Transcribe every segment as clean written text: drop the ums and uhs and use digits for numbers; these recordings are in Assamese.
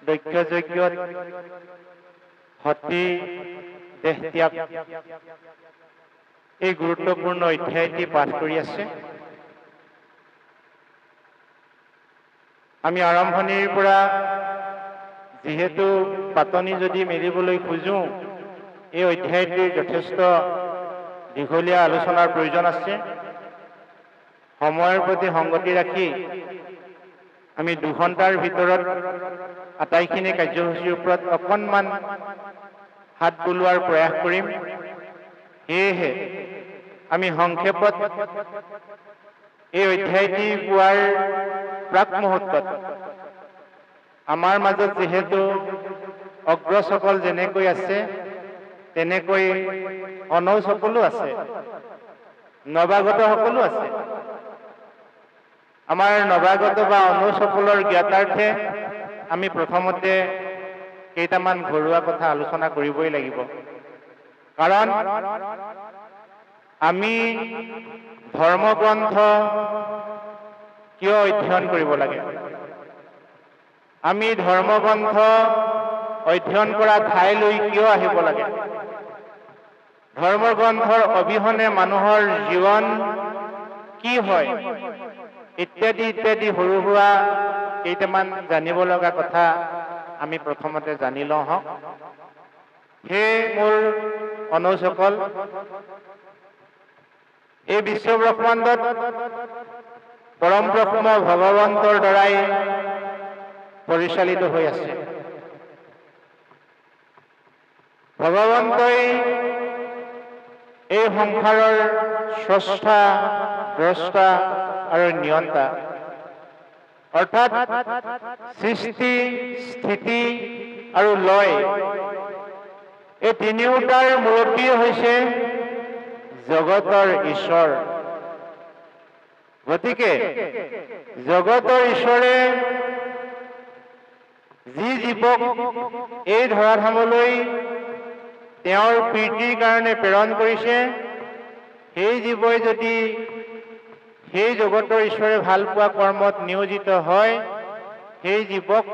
দক্ষযজ্ঞত সতী দেহত্যাগ এই গুৰুত্বপূৰ্ণ অধ্যায়টি পাঠ কৰি আছে। আমি আৰম্ভণিৰ পৰা যিহেতু পাতনি যদি মেলিবলৈ খোজোঁ, এই অধ্যায়টিৰ যথেষ্ট দীঘলীয়া আলোচনাৰ প্ৰয়োজন আছে। সময়ৰ প্ৰতি সংগতি ৰাখি আমি 2 ঘণ্টাৰ ভিতৰত আটাইখিনি কাৰ্যসূচীৰ ওপৰত অকণমান হাত বুলোৱাৰ প্ৰয়াস কৰিম। সেয়েহে আমি সংক্ষেপত এই অধ্যায়টি পোৱাৰ প্ৰাক মুহূৰ্তত আমাৰ মাজত যিহেতু অগ্ৰসকল যেনেকৈ আছে তেনেকৈ অনৌসকলো আছে, নৱাগতসকলো আছে। আমাৰ নৱাগত বা অনৌসকলৰ জ্ঞাতাৰ্থে আমি প্ৰথমতে কেইটামান ঘৰুৱা কথা আলোচনা কৰিবই লাগিব। কাৰণ আমি ধৰ্মগ্ৰন্থ কিয় অধ্যয়ন কৰিব লাগে? আমি ধৰ্মগ্ৰন্থ অধ্যয়ন কৰা ঠাইলৈ কিয় আহিব লাগে? ধৰ্মগ্ৰন্থৰ অবিহনে মানুহৰ জীৱন কি হয়? ইত্যাদি ইত্যাদি সৰু সুৰা কেইটামান জানিব লগা কথা আমি প্ৰথমতে জানি লওঁ হওক। হে মোৰ অনুজসকল, এই বিশ্ব ব্ৰহ্মাণ্ডত পৰম ব্ৰহ্ম ভগৱন্তৰ দ্বাৰাই পৰিচালিত হৈ আছে। ভগৱন্তই এই সংসাৰৰ স্ৰষ্টা, দ্ৰষ্টা আৰু নিয়ন্তা, অৰ্থাৎ সৃষ্টি, স্থিতি আৰু লয়, এই তিনিওটাৰ মুৰব্বী হৈছে জগতৰ ঈশ্বৰ। গতিকে জগতৰ ঈশ্বৰে যি জীৱক এই ধৰাধামলৈ তেওঁৰ প্ৰীতিৰ কাৰণে প্ৰেৰণ কৰিছে, সেই জীৱই যদি সেই জগতৰ ঈশ্বৰে ভাল পোৱা কৰ্মত নিয়োজিত হয়, সেই জীৱক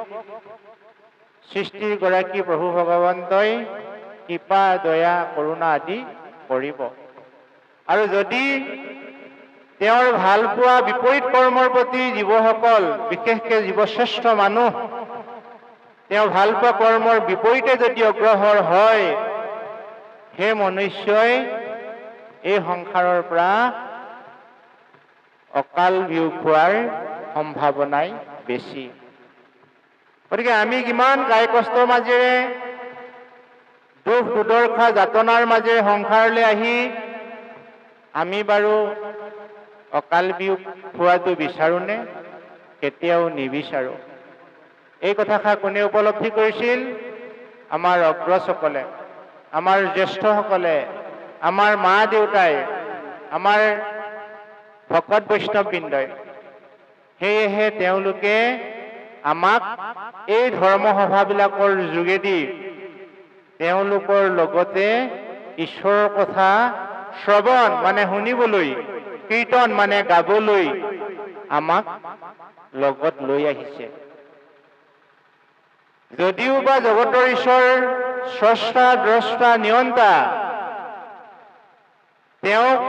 সৃষ্টিৰ গৰাকী প্ৰভু ভগৱন্তই কৃপা, দয়া, কৰোণা আদি কৰিব। আৰু যদি তেওঁৰ ভাল পোৱা বিপৰীত কৰ্মৰ প্ৰতি জীৱসকল, বিশেষকৈ জীৱশ্ৰেষ্ঠ মানুহ, তেওঁ ভাল পোৱা কৰ্মৰ বিপৰীতে যদি অগ্ৰসৰ হয়, সেই মনুষ্যই এই সংসাৰৰ পৰা অকাল বিয়োগ হোৱাৰ সম্ভাৱনাই বেছি। গতিকে আমি কিমান কায় কষ্টৰ মাজেৰে, দুখ দুৰ্দশা যাতনাৰ মাজেৰে সংসাৰলৈ আহি আমি বাৰু অকাল বিয়োগ হোৱাটো বিচাৰোঁনে? কেতিয়াও নিবিচাৰোঁ। এই কথাষাৰ কোনে উপলব্ধি কৰিছিল? আমাৰ অগ্ৰজসকলে, আমাৰ জ্যেষ্ঠসকলে, আমাৰ মা দেউতাই, আমাৰ ভকত বৈষ্ণৱবৃন্দই। সেয়েহে তেওঁলোকে আমাক এই ধৰ্মসভাবিলাকৰ যোগেদি তেওঁলোকৰ লগতে ঈশ্বৰৰ কথা শ্ৰৱণ মানে শুনিবলৈ, কীৰ্তন মানে গাবলৈ আমাক লগত লৈ আহিছে। যদিও বা জগতৰ ঈশ্বৰ স্ৰষ্টা, দ্ৰষ্টা, নিয়ন্তা, তেওঁক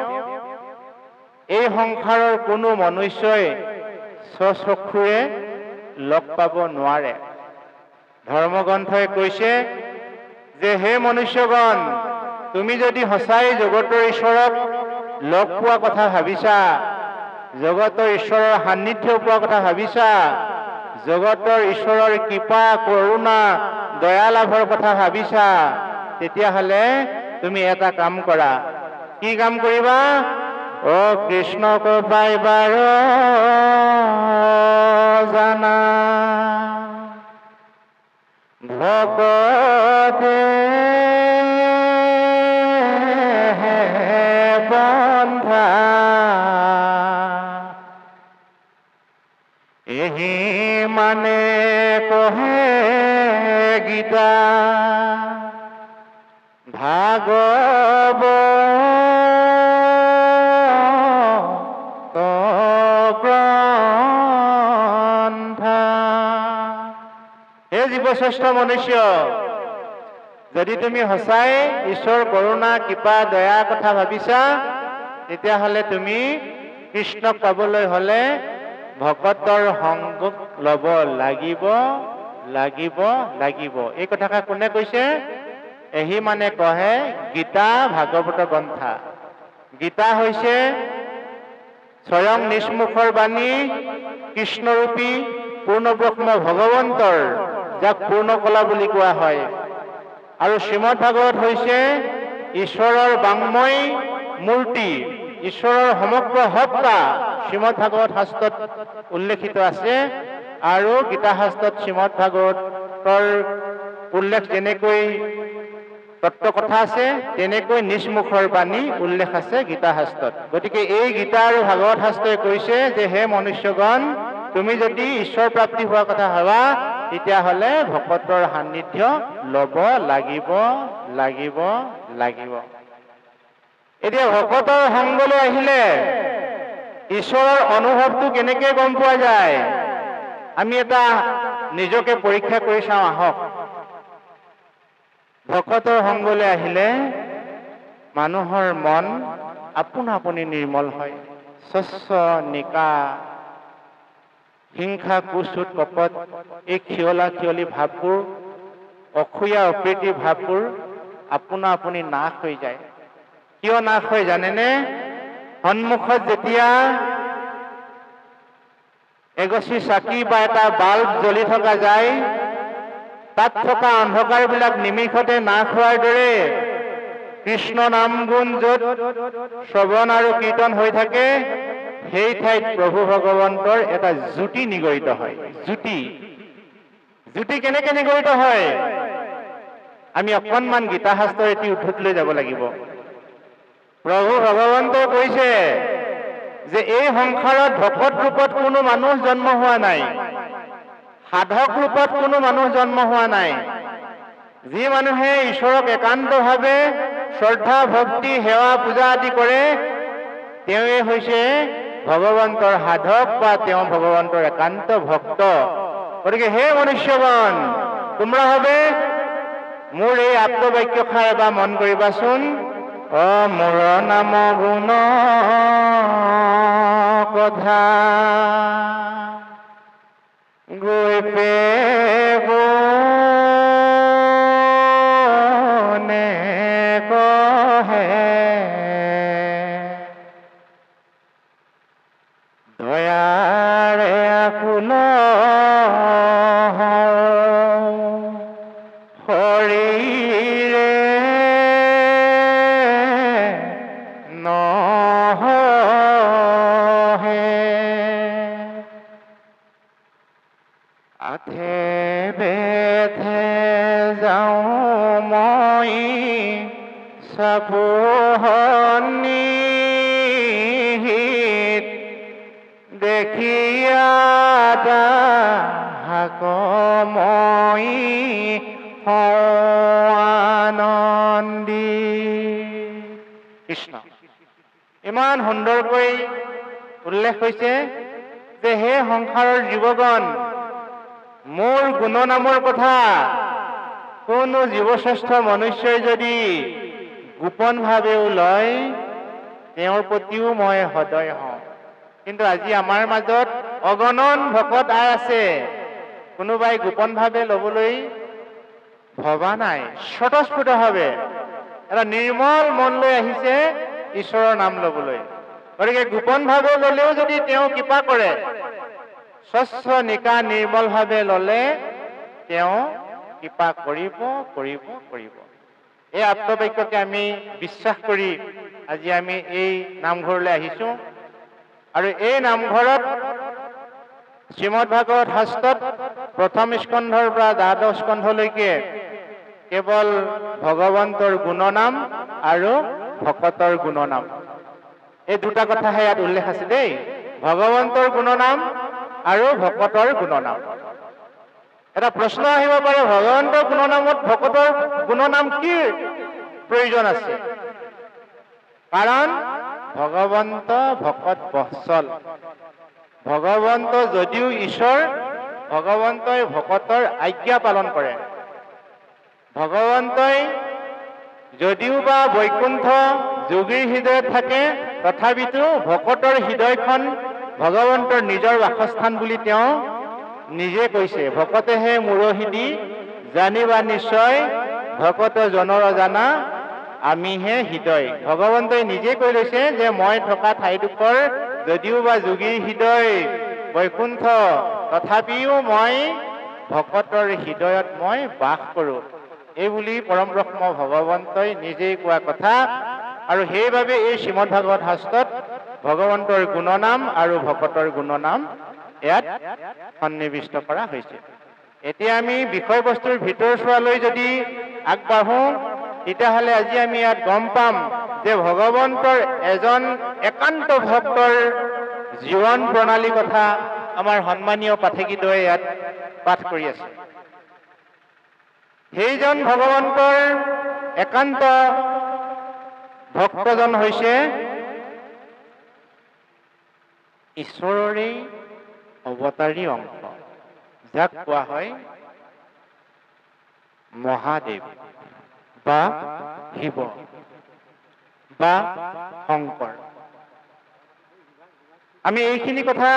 এই সংসাৰৰ কোনো মনুষ্যই স্বচক্ষুৰে লগ পাব নোৱাৰে। ধৰ্মগ্ৰন্থই কৈছে যে হে মনুষ্যগণ, তুমি যদি সঁচাই জগতৰ ঈশ্বৰক লগ পোৱা কথা ভাবিছা, জগতৰ ঈশ্বৰৰ সান্নিধ্য পোৱা কথা ভাবিছা, জগতৰ ঈশ্বৰৰ কৃপা, কৰোণা, দয়া লাভৰ কথা ভাবিছা, তেতিয়াহ'লে তুমি এটা কাম কৰা। কি কাম কৰিবা? অ কৃষ্ণক পাইবাৰ জানা, ভকতে বন্ধা, এহি মানে কহে গীতা, ভাগৱত গ্ৰন্থ। হে জীৱশ্ৰেষ্ঠ মনুষ্য, যদি তুমি সঁচাই ঈশ্বৰ কৰুণা কৃপা দয়াৰ কথা ভাবিছা, তেতিয়াহ'লে তুমি কৃষ্ণক পাবলৈ হ'লে ভকতৰ সংগ ল'ব লাগিব লাগিব লাগিব। এই কথাষাৰ কোনে কৈছে? এহি মানে কহে গীতা ভাগৱত গ্ৰন্থা। গীতা হৈছে স্বয়ং নিষ্মুখৰ বাণী, কৃষ্ণৰূপী পূৰ্ণব্ৰহ্ম ভগৱন্তৰ, যাক পূৰ্ণকলা বুলি কোৱা হয়। আৰু শ্ৰীমদ ভাগৱত হৈছে ঈশ্বৰৰ বাংময় মূৰ্তি, ঈশ্বৰৰ সমগ্ৰ সত্তা শ্ৰীমদ ভাগৱত শাস্ত্ৰত উল্লেখিত আছে। আৰু গীতা শাস্ত্ৰত শ্ৰীমদ ভাগৱতৰ উল্লেখ যেনেকৈ তত্ত্ব কথা আছে, তেনেকৈ নিষ্মুখৰ বাণী উল্লেখ আছে গীতা শাস্ত্ৰত। গতিকে এই গীতা আৰু ভাগৱত শাস্ত্ৰই কৈছে যে হে মনুষ্যগণ, তুমি যদি ঈশ্বৰ প্ৰাপ্তি হোৱাৰ কথা ভাবা, তেতিয়াহ'লে ভকতৰ সান্নিধ্য ল'ব লাগিব লাগিব লাগিব। এতিয়া ভকতৰ সংগলৈ আহিলে ঈশ্বৰৰ অনুভৱটো কেনেকৈ গম পোৱা যায়? আমি এটা নিজকে পৰীক্ষা কৰি চাওঁ আহক। ভকতৰ সংগলৈ আহিলে মানুহৰ মন আপোনা আপুনি নিৰ্মল হয়। স্বচ্ছ নিকা, হিংসা কুচুত কপট, এই খিয়লা খিয়লি ভাৱবোৰ, অসূয়া অপ্ৰীতি ভাৱবোৰ আপোনা আপুনি নাশ হৈ যায়। কিয় নাশ হয় জানেনে? সন্মুখত যেতিয়া এগছি চাকি বা এটা বাল্ব জ্বলি থকা যায়, তাত থকা অন্ধকাৰবিলাক নিমিষতে নাশ হোৱাৰ দৰে কৃষ্ণ নাম গুণ য'ত শ্ৰৱণ আৰু কীৰ্তন হৈ থাকে, সেই ঠাইত প্ৰভু ভগৱন্তৰ এটা জ্যোতি নিগৰিত হয়। জ্যোতি জ্যোতি কেনেকে নিগৰিত হয়? আমি অকণমান গীতা শাস্ত্ৰৰ এটি উদ্ধৃতি লৈ যাব লাগিব। প্ৰভু ভগৱন্তই কৈছে যে এই সংসাৰত ভকত ৰূপত কোনো মানুহ জন্ম হোৱা নাই, সাধক ৰূপত কোনো মানুহ জন্ম হোৱা নাই। যি মানুহে ঈশ্বৰক একান্তভাৱে শ্ৰদ্ধা ভক্তি সেৱা পূজা আদি কৰে, তেওঁৱে হৈছে ভগৱন্তৰ সাধক বা তেওঁ ভগৱন্তৰ একান্ত ভক্ত। গতিকে হে মনুষ্যগণ, তোমৰা হবে মোৰ এই আত্মবাক্যষাৰ এবাৰ মন কৰিবাচোন। অ মোৰ নাম গুণ কথা গৈ পেনে কহে, দয়াৰে আকুল শৰীৰে নহে, আথে বেথে যাওঁ মই চাপোহনিত, দেখিয়া তাহাক মই আনন্দী। কৃষ্ণ ইমান সুন্দৰকৈ উল্লেখ হৈছে যে হে সংসাৰৰ জীৱগণ, মোৰ গুণনামৰ কথা কোনো জীৱশ্ৰেষ্ঠ মনুষ্যই যদি গোপনভাৱেও লয়, তেওঁৰ প্ৰতিও মই সদয় হওঁ। কিন্তু আজি আমাৰ মাজত অগণন ভকত আছে, কোনোবাই গোপনভাৱে ল'বলৈ ভবা নাই, স্বতঃস্ফূৰ্তভাৱে এটা নিৰ্মল মন লৈ আহিছে ঈশ্বৰৰ নাম ল'বলৈ। গতিকে গোপনভাৱে ল'লেও যদি তেওঁ কৃপা কৰে, স্বচ্ছ নিকা নিৰ্মলভাৱে ল'লে তেওঁ কৃপা কৰিব কৰিব কৰিব। এই আত্মবাক্যকে আমি বিশ্বাস কৰি আজি আমি এই নামঘৰলৈ আহিছোঁ। আৰু এই নামঘৰত শ্ৰীমদ ভাগৱত শাস্ত্ৰত প্ৰথম স্কন্ধৰ পৰা দ্বাদশ স্কন্ধলৈকে কেৱল ভগৱন্তৰ গুণনাম আৰু ভকতৰ গুণনাম, এই দুটা কথাহে ইয়াত উল্লেখ আছে দেই। ভগৱন্তৰ গুণনাম আৰু ভকতৰ গুণনাম। এটা প্ৰশ্ন আহিব পাৰে, ভগৱন্তৰ গুণনামত ভকতৰ গুণনাম কি প্ৰয়োজন আছে? কাৰণ ভগৱন্ত ভকত বৎসল। ভগৱন্ত যদিও ঈশ্বৰ, ভগৱন্তই ভকতৰ আজ্ঞা পালন কৰে। ভগৱন্তই যদিও বা বৈকুণ্ঠ যোগীৰ হৃদয়ত থাকে, তথাপিতো ভকতৰ হৃদয়খন ভগৱন্তৰ নিজৰ বাসস্থান বুলি তেওঁ নিজে কৈছে। ভকতেহে মুৰহিদি জানিবা নিশ্চয়, ভকত জনৰ জানা আমিহে হৃদয়। ভগৱন্তই নিজে কৈ লৈছে যে মই থকা ঠাইডোখৰ যদিও বা যোগীৰ হৃদয় বৈকুণ্ঠ, তথাপিও মই ভকতৰ হৃদয়ত মই বাস কৰোঁ, এইবুলি পৰম ব্ৰহ্ম ভগৱন্তই নিজেই কোৱা কথা। আৰু সেইবাবে এই শ্ৰীমদ ভাগৱত শাস্ত্ৰত ভগৱন্তৰ গুণনাম আৰু ভকতৰ গুণনাম ইয়াত সন্নিৱিষ্ট কৰা হৈছে। এতিয়া আমি বিষয়বস্তুৰ ভিতৰচোৱালৈ যদি আগবাঢ়ো, তেতিয়াহ'লে আজি আমি ইয়াত গম পাম যে ভগৱন্তৰ এজন একান্ত ভক্তৰ জীৱন প্ৰণালী কথা আমাৰ সন্মানীয় পাঠকীদ্বয়ে ইয়াত পাঠ কৰি আছে। সেইজন ভগৱন্তৰ একান্ত ভক্তজন হৈছে ঈশ্বৰৰেই অৱতাৰী অংশ, যাক কোৱা হয় মহাদেৱ বা শিৱ বা শংকৰ। আমি এইখিনি কথা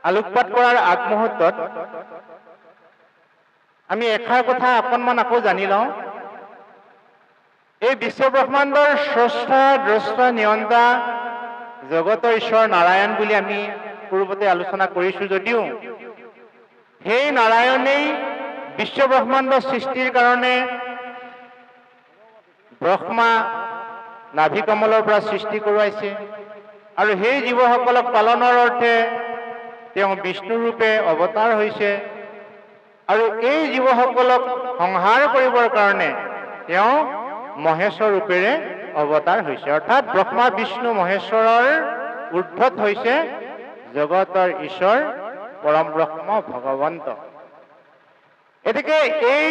আলোকপাত কৰাৰ আগমুহূৰ্তত আমি এষাৰ কথা অকণমান আকৌ জানি লওঁ। এই বিশ্বব্ৰহ্মাণ্ডৰ স্ৰষ্টা দ্ৰষ্টা নিয়ন্তা জগতৰ ঈশ্বৰ নাৰায়ণ বুলি আমি পূৰ্বতে আলোচনা কৰিছোঁ যদিও, সেই নাৰায়ণেই বিশ্বব্ৰহ্মাণ্ড সৃষ্টিৰ কাৰণে ব্ৰহ্মা নাভি কমলৰ পৰা সৃষ্টি কৰোৱাইছে, আৰু সেই জীৱসকলক পালনৰ অৰ্থে তেওঁ বিষ্ণু ৰূপে অৱতাৰ হৈছে, আৰু এই জীৱসকলক সংহাৰ কৰিবৰ কাৰণে তেওঁ মহেশ্বৰ ৰূপেৰে অৱতাৰ হৈছে। অৰ্থাৎ ব্ৰহ্মা বিষ্ণু মহেশ্বৰৰ ঊৰ্ধত হৈছে জগতৰ ঈশ্বৰ পৰম ব্ৰহ্ম ভগৱন্ত। এতেকে এই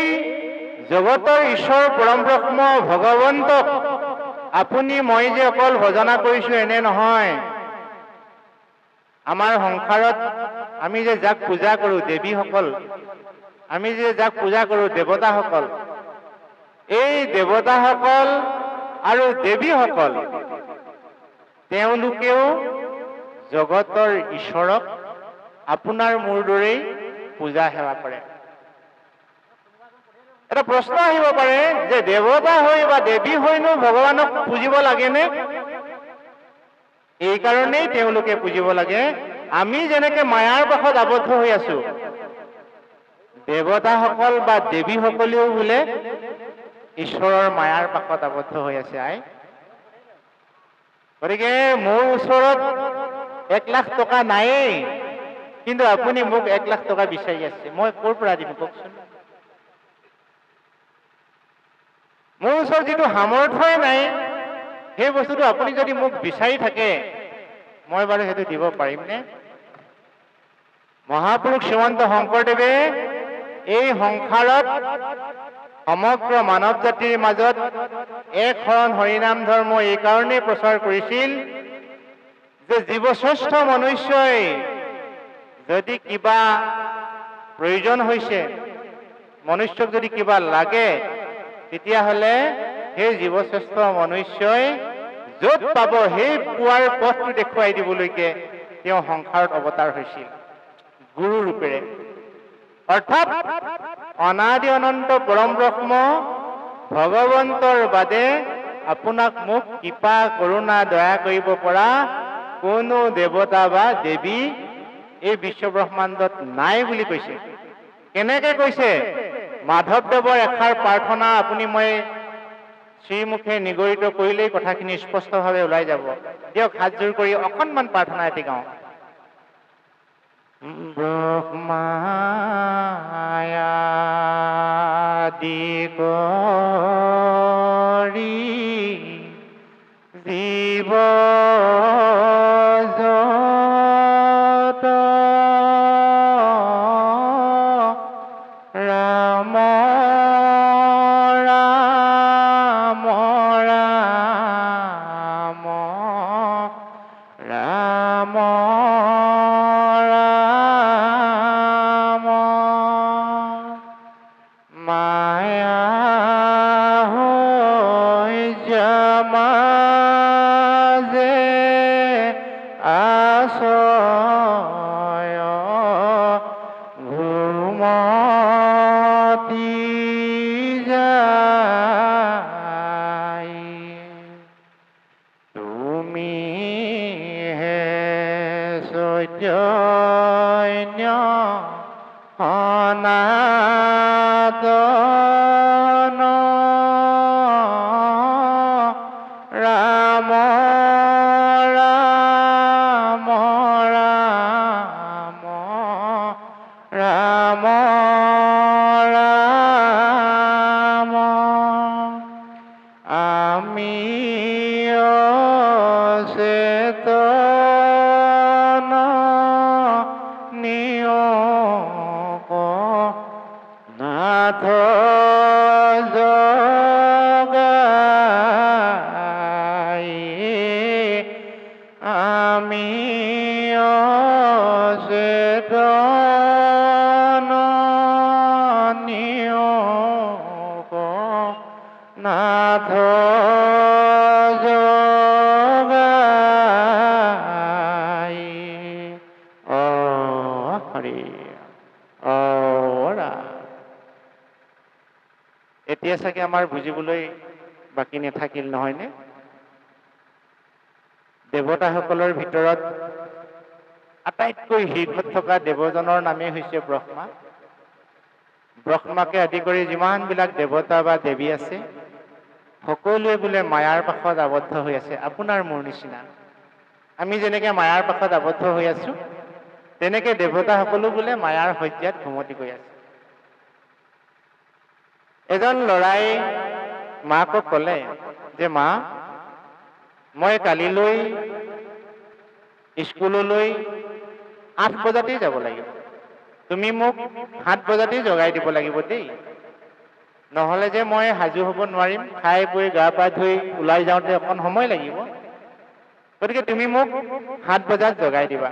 জগতৰ ঈশ্বৰ পৰম ব্ৰহ্ম ভগৱন্তক আপুনি মই যে অকল ভজনা কৰিছো এনে নহয়। আমাৰ সংসাৰত আমি যে যাক পূজা কৰোঁ দেৱীসকল, আমি যে যাক পূজা কৰোঁ দেৱতাসকল, এই দেৱতাসকল আৰু দেৱীসকল তেওঁলোকেও জগতৰ ঈশ্বৰক আপোনাৰ মোৰ দৰেই পূজা সেৱা কৰে। এটা প্ৰশ্ন আহিব পাৰে যে দেৱতা হৈ বা দেৱী হৈনো ভগৱানক পুজিব লাগেনে? এই কাৰণেই তেওঁলোকে পুজিব লাগে, আমি যেনেকে মায়াৰ পাশত আবদ্ধ হৈ আছো, দেৱতাসকল বা দেৱীসকলেও বোলে ঈশ্বৰৰ মায়াৰ পাশত আবদ্ধ হৈ আছে। গতিকে মোৰ ওচৰত 1 লাখ টকা নায়েই, কিন্তু আপুনি মোক 1 লাখ টকা বিচাৰি আছে, মই ক'ৰ পৰা দিম কওকচোন? মোৰ ওচৰত যিটো সামৰ্থ্যই নাই, সেই বস্তুটো আপুনি যদি মোক বিচাৰি থাকে, মই বাৰু সেইটো দিব পাৰিমনে? মহাপুৰুষ শ্ৰীমন্ত শংকৰদেৱে এই সংসাৰত সমগ্ৰ মানৱ জাতিৰ মাজত এক শৰণ হৰিনাম ধৰ্ম এই কাৰণেই প্ৰচাৰ কৰিছিল যে জীৱশ্ৰেষ্ঠ মনুষ্যই যদি কিবা প্ৰয়োজন হৈছে, মনুষ্যক যদি কিবা লাগে, তেতিয়াহ'লে সেই জীৱশ্ৰেষ্ঠ মনুষ্যই য'ত পাব সেই পোৱাৰ পথটো দেখুৱাই দিবলৈকে তেওঁ সংসাৰত অৱতাৰ হৈছিল গুৰু ৰূপেৰে। অৰ্থাৎ অনাদি অনন্ত পৰম ব্ৰহ্ম ভগৱন্তৰ বাদে আপোনাক মোক কৃপা কৰোণা দয়া কৰিব পৰা কোনো দেৱতা বা দেৱী এই বিশ্বব্ৰহ্মাণ্ডত নাই বুলি কৈছে। কেনেকে কৈছে? মাধৱদেৱৰ এষাৰ প্ৰাৰ্থনা আপুনি মই শ্ৰীমুখে নিগৰিত কৰিলেই কথাখিনি স্পষ্টভাৱে ওলাই যাব। দিয়ক হাতযোৰ কৰি অকণমান প্ৰাৰ্থনা এটি গাওঁ। ব্ৰহ্মায়াদি কৰি জীৱ জগত ৰাম ৰাম ৰাম ৰাম সনাতন ৰাম ৰাম ৰাম ৰাম ৰাম আমি অচেতন নিয়োগ নাথ জগাই আমি অচেতন নিয়োগ নাথ জগাই হৰি এতিয়া চাগে আমাৰ বুজিবলৈ বাকী নাথাকিল নহয়নে? দেৱতাসকলৰ ভিতৰত আটাইতকৈ শীৰ্ষত থকা দেৱজনৰ নামেই হৈছে ব্ৰহ্মা। ব্ৰহ্মাকে আদি কৰি যিমানবিলাক দেৱতা বা দেৱী আছে সকলোৱে বোলে মায়াৰ পাশত আবদ্ধ হৈ আছে। আপোনাৰ মোৰ নিচিনা আমি যেনেকে মায়াৰ পাশত আবদ্ধ হৈ আছো, তেনেকে দেৱতাসকলো বোলে মায়াৰ শয্যাত ঘুমতি গৈ আছে। এজন ল'ৰাই মাকক ক'লে যে মা, মই কালিলৈ স্কুললৈ 8 বজাতেই যাব লাগিব, তুমি মোক 7 বজাতেই জগাই দিব লাগিব দেই, নহ'লে যে মই সাজু হ'ব নোৱাৰিম, খাই বৈ গা পা ধুই ওলাই যাওঁতে অকণ সময় লাগিব, গতিকে তুমি মোক 7 বজাত জগাই দিবা।